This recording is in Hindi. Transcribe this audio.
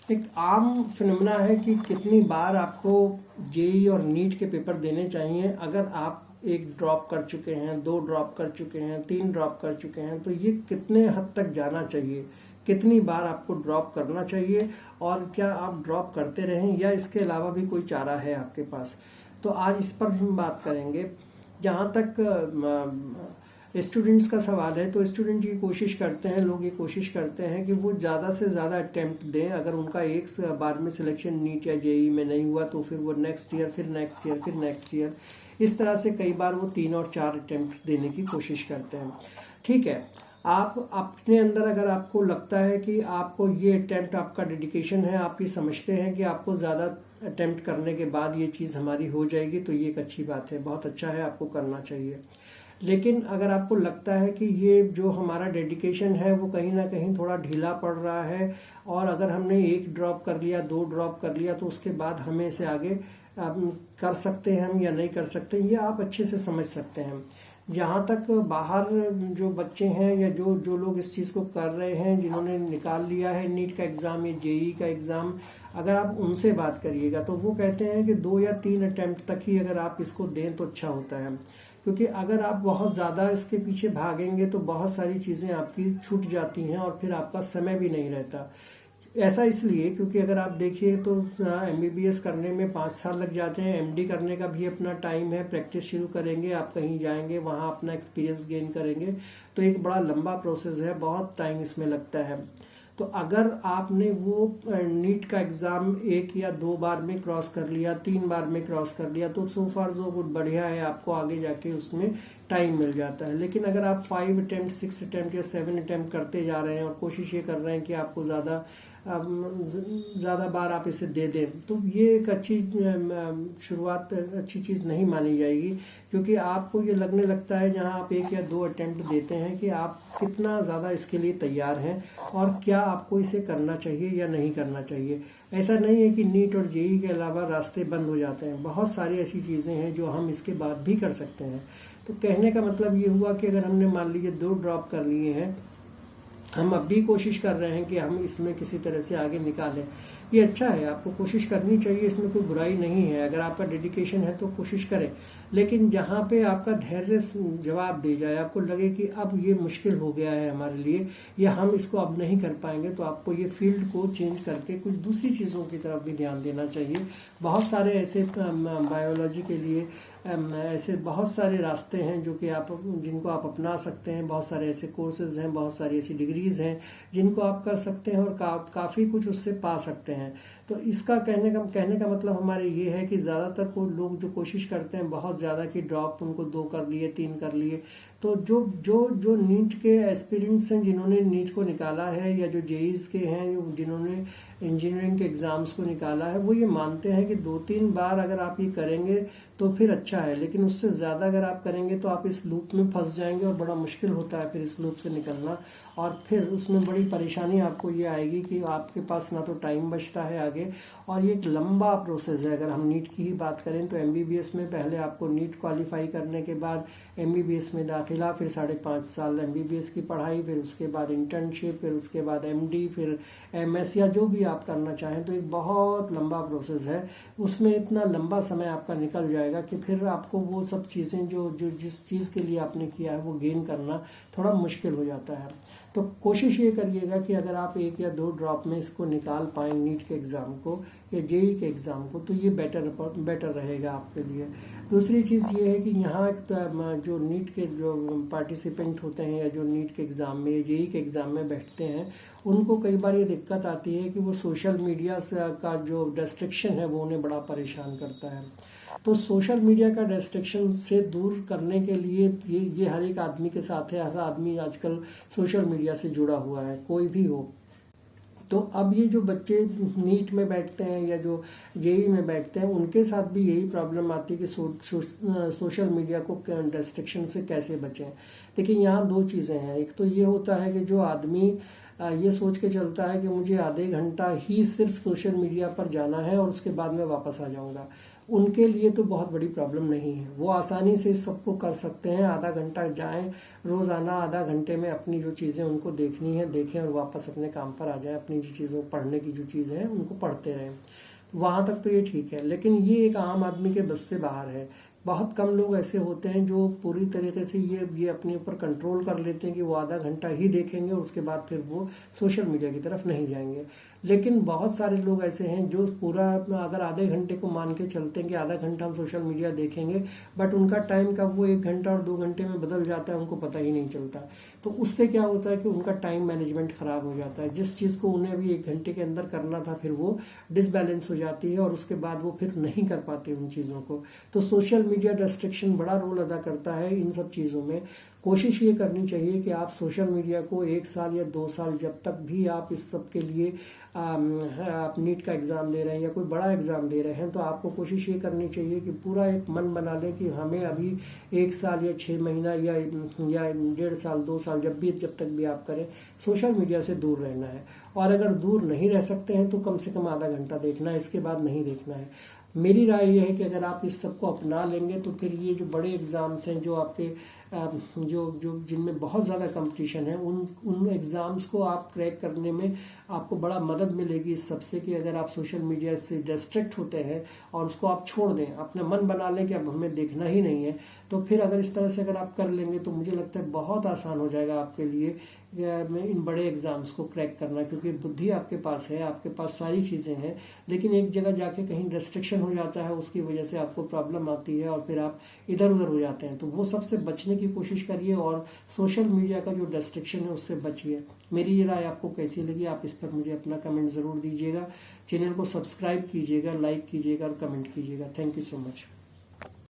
एक आम फिनोमेना है कि कितनी बार आपको जेई और नीट के पेपर देने चाहिए। अगर आप एक ड्रॉप कर चुके हैं, 2 ड्रॉप कर चुके हैं, 3 ड्रॉप कर चुके हैं, तो ये कितने हद तक जाना चाहिए, कितनी बार आपको ड्रॉप करना चाहिए और क्या आप ड्रॉप करते रहें या इसके अलावा भी कोई चारा है आपके पास। तो आज इस पर हम बात करेंगे। जहाँ तक स्टूडेंट्स का सवाल है, तो स्टूडेंट ये कोशिश करते हैं, लोग ये कोशिश करते हैं कि वो ज़्यादा से ज़्यादा अटेम्प्ट दें। अगर उनका एक बार में सिलेक्शन नीट या जेई में नहीं हुआ तो फिर वो नेक्स्ट ईयर, फिर नेक्स्ट ईयर, फिर नेक्स्ट ईयर, इस तरह से कई बार वो 3 और 4 अटेम्प्ट देने की कोशिश करते हैं। ठीक है, आप अपने अंदर अगर आपको लगता है कि आपको ये अटेम्प्ट आपका डेडिकेशन है, आप ये समझते हैं कि आपको ज़्यादा अटेम्प्ट करने के बाद ये चीज़ हमारी हो जाएगी, तो ये एक अच्छी बात है, बहुत अच्छा है, आपको करना चाहिए। लेकिन अगर आपको लगता है कि ये जो हमारा डेडिकेशन है वो कहीं ना कहीं थोड़ा ढीला पड़ रहा है और अगर हमने 1 ड्रॉप कर लिया, 2 ड्रॉप कर लिया, तो उसके बाद हमें इसे आगे कर सकते हैं हम या नहीं कर सकते, ये आप अच्छे से समझ सकते हैं। जहाँ तक बाहर जो बच्चे हैं या जो जो लोग इस चीज़ को कर रहे हैं, जिन्होंने निकाल लिया है नीट का एग्ज़ाम या जेई का एग्ज़ाम, अगर आप उनसे बात करिएगा तो वो कहते हैं कि 2 या 3 अटेम्प्ट तक ही अगर आप इसको दें तो अच्छा होता है। क्योंकि अगर आप बहुत ज़्यादा इसके पीछे भागेंगे तो बहुत सारी चीज़ें आपकी छूट जाती हैं और फिर आपका समय भी नहीं रहता। ऐसा इसलिए क्योंकि अगर आप देखिए तो एमबीबीएस करने में 5 साल लग जाते हैं, एमडी करने का भी अपना टाइम है, प्रैक्टिस शुरू करेंगे, आप कहीं जाएंगे, वहाँ अपना एक्सपीरियंस गेन करेंगे, तो एक बड़ा लंबा प्रोसेस है, बहुत टाइम इसमें लगता है। तो अगर आपने वो नीट का एग्ज़ाम 1 या 2 बार में क्रॉस कर लिया, 3 बार में क्रॉस कर लिया, तो सो फार सो गुड, बढ़िया है, आपको आगे जाके उसमें टाइम मिल जाता है। लेकिन अगर आप 5 अटेम्प्ट, 6 अटेम्प्ट या 7 अटेम्प्ट करते जा रहे हैं और कोशिश ये कर रहे हैं कि आपको ज़्यादा बार आप इसे दे दें, तो ये एक अच्छी शुरुआत, अच्छी चीज़ नहीं मानी जाएगी। क्योंकि आपको ये लगने लगता है जहां आप 1 या 2 अटेम्प्ट देते हैं कि आप कितना ज़्यादा इसके लिए तैयार हैं और क्या आपको इसे करना चाहिए या नहीं करना चाहिए। ऐसा नहीं है कि नीट और जेई के अलावा रास्ते बंद हो जाते हैं, बहुत सारी ऐसी चीज़ें हैं जो हम इसके बाद भी कर सकते हैं। तो कहने का मतलब ये हुआ कि अगर हमने मान लीजिए 2 ड्रॉप कर लिए हैं, हम अब भी कोशिश कर रहे हैं कि हम इसमें किसी तरह से आगे निकालें, ये अच्छा है, आपको कोशिश करनी चाहिए, इसमें कोई बुराई नहीं है। अगर आपका डेडिकेशन है तो कोशिश करें, लेकिन जहाँ पे आपका धैर्य जवाब दे जाए, आपको लगे कि अब ये मुश्किल हो गया है हमारे लिए या हम इसको अब नहीं कर पाएंगे, तो आपको ये फील्ड को चेंज करके कुछ दूसरी चीज़ों की तरफ भी ध्यान देना चाहिए। बहुत सारे ऐसे बायोलॉजी के लिए ऐसे बहुत सारे रास्ते हैं जो कि आप जिनको आप अपना सकते हैं, बहुत सारे ऐसे कोर्सेज हैं, बहुत सारी ऐसी डिग्रीज़ हैं जिनको आप कर सकते हैं और काफ़ी कुछ उससे पा सकते हैं। तो इसका कहने का मतलब हमारे ये है कि ज़्यादातर को लोग जो कोशिश करते हैं बहुत ज़्यादा कि ड्रॉप उनको 2 कर लिए, 3 कर लिए, तो जो जो जो नीट के एस्पिरेंट्स हैं जिन्होंने नीट को निकाला है या जो जेईज़ के हैं जिन्होंने इंजीनियरिंग के एग्ज़ाम्स को निकाला है, वो ये मानते हैं कि 2-3 बार अगर आप ये करेंगे तो फिर अच्छा है, लेकिन उससे ज़्यादा अगर आप करेंगे तो आप इस लूप में फंस जाएंगे और बड़ा मुश्किल होता है फिर इस लूप से निकलना। और फिर उसमें बड़ी परेशानी आपको ये आएगी कि आपके पास ना तो टाइम बचता है आगे, और ये एक लंबा प्रोसेस है। अगर हम नीट की ही बात करें तो एमबीबीएस में पहले आपको नीट क्वालिफाई करने के बाद एमबीबीएस में दाखिला, फिर 5.5 साल एमबीबीएस की पढ़ाई, फिर उसके बाद इंटर्नशिप, फिर उसके बाद एमडी, फिर एमएस या जो भी आप करना चाहें, तो एक बहुत लंबा प्रोसेस है। उसमें इतना लंबा समय आपका निकल जाएगा कि फिर आपको वो सब चीज़ें जो जो जिस चीज़ के लिए आपने किया है वो गेन करना थोड़ा मुश्किल हो जाता है। तो कोशिश ये करिएगा कि अगर आप 1 या 2 ड्रॉप में इसको निकाल पाएँ नीट के एग्ज़ाम को या जेई के एग्ज़ाम को, तो ये बेटर रहेगा आपके लिए। दूसरी चीज़ ये है कि यहाँ जो नीट के जो पार्टिसिपेंट होते हैं या जो नीट के एग्ज़ाम में या जेई के एग्ज़ाम में बैठते हैं, उनको कई बार ये दिक्कत आती है कि वो सोशल मीडिया का जो डिस्ट्रैक्शन है वो उन्हें बड़ा परेशान करता है। तो सोशल मीडिया का डिस्ट्रैक्शन से दूर करने के लिए ये हर एक आदमी के साथ है, हर आदमी आजकल सोशल मीडिया से जुड़ा हुआ है, कोई भी हो। तो अब ये जो बच्चे नीट में बैठते हैं या जो जेई में बैठते हैं, उनके साथ भी यही प्रॉब्लम आती है कि सोशल मीडिया को डिस्ट्रैक्शन से कैसे बचें। देखिए यहाँ 2 चीज़ें हैं, एक तो ये होता है कि जो आदमी ये सोच के चलता है कि मुझे आधे घंटा ही सिर्फ सोशल मीडिया पर जाना है और उसके बाद मैं वापस आ जाऊंगा, उनके लिए तो बहुत बड़ी प्रॉब्लम नहीं है। वो आसानी से सबको कर सकते हैं। आधा घंटा जाएं रोज़ाना, आधा घंटे में अपनी जो चीज़ें उनको देखनी है देखें और वापस अपने काम पर आ जाएं। अपनी जो चीज़ों पढ़ने की जो चीज़ें हैं उनको पढ़ते रहें, वहाँ तक तो ये ठीक है। लेकिन ये एक आम आदमी के बस से बाहर है। बहुत कम लोग ऐसे होते हैं जो पूरी तरीके से ये अपने ऊपर कंट्रोल कर लेते हैं कि वो आधा घंटा ही देखेंगे और उसके बाद फिर वो सोशल मीडिया की तरफ नहीं जाएंगे। लेकिन बहुत सारे लोग ऐसे हैं जो पूरा, अगर आधे घंटे को मान के चलते हैं कि आधा घंटा हम सोशल मीडिया देखेंगे, बट उनका टाइम कब वो 1 घंटा और 2 घंटे में बदल जाता है उनको पता ही नहीं चलता। तो उससे क्या होता है कि उनका टाइम मैनेजमेंट खराब हो जाता है। जिस चीज़ को उन्हें अभी 1 घंटे के अंदर करना था फिर वो डिसबैलेंस हो जाती है और उसके बाद वो फिर नहीं कर पाते उन चीज़ों को। तो सोशल मीडिया रेस्ट्रिक्शन बड़ा रोल अदा करता है इन सब चीज़ों में। कोशिश ये करनी चाहिए कि आप सोशल मीडिया को 1 साल या 2 साल, जब तक भी आप इस सब के लिए आप नीट का एग्ज़ाम दे रहे हैं या कोई बड़ा एग्ज़ाम दे रहे हैं, तो आपको कोशिश ये करनी चाहिए कि पूरा एक मन बना लें कि हमें अभी 1 साल या 6 महीना या 1.5 साल 2 साल जब तक भी आप करें, सोशल मीडिया से दूर रहना है। और अगर दूर नहीं रह सकते हैं तो कम से कम आधा घंटा देखना है, इसके बाद नहीं देखना है। मेरी राय यह है कि अगर आप इस सब को अपना लेंगे तो फिर ये जो बड़े एग्ज़ाम्स हैं जो आपके जो जिनमें बहुत ज़्यादा कंपटीशन है, उन एग्ज़ाम्स को आप क्रैक करने में आपको बड़ा मदद मिलेगी इस सबसे, कि अगर आप सोशल मीडिया से डिस्ट्रैक्ट होते हैं और उसको आप छोड़ दें, अपना मन बना लें कि अब हमें देखना ही नहीं है, तो फिर अगर इस तरह से अगर आप कर लेंगे तो मुझे लगता है बहुत आसान हो जाएगा आपके लिए इन बड़े एग्ज़ाम्स को क्रैक करना। क्योंकि बुद्धि आपके पास है, आपके पास सारी चीज़ें हैं, लेकिन एक जगह जाके कहीं रेस्ट्रिक्शन हो जाता है, उसकी वजह से आपको प्रॉब्लम आती है और फिर आप इधर उधर हो जाते हैं। तो वो सबसे बचने की कोशिश करिए और सोशल मीडिया का जो रेस्ट्रिक्शन है उससे बचिए। मेरी ये राय आपको कैसी लगी, आप इस पर मुझे अपना कमेंट ज़रूर दीजिएगा। चैनल को सब्सक्राइब कीजिएगा, लाइक कीजिएगा और कमेंट कीजिएगा। Thank you so much.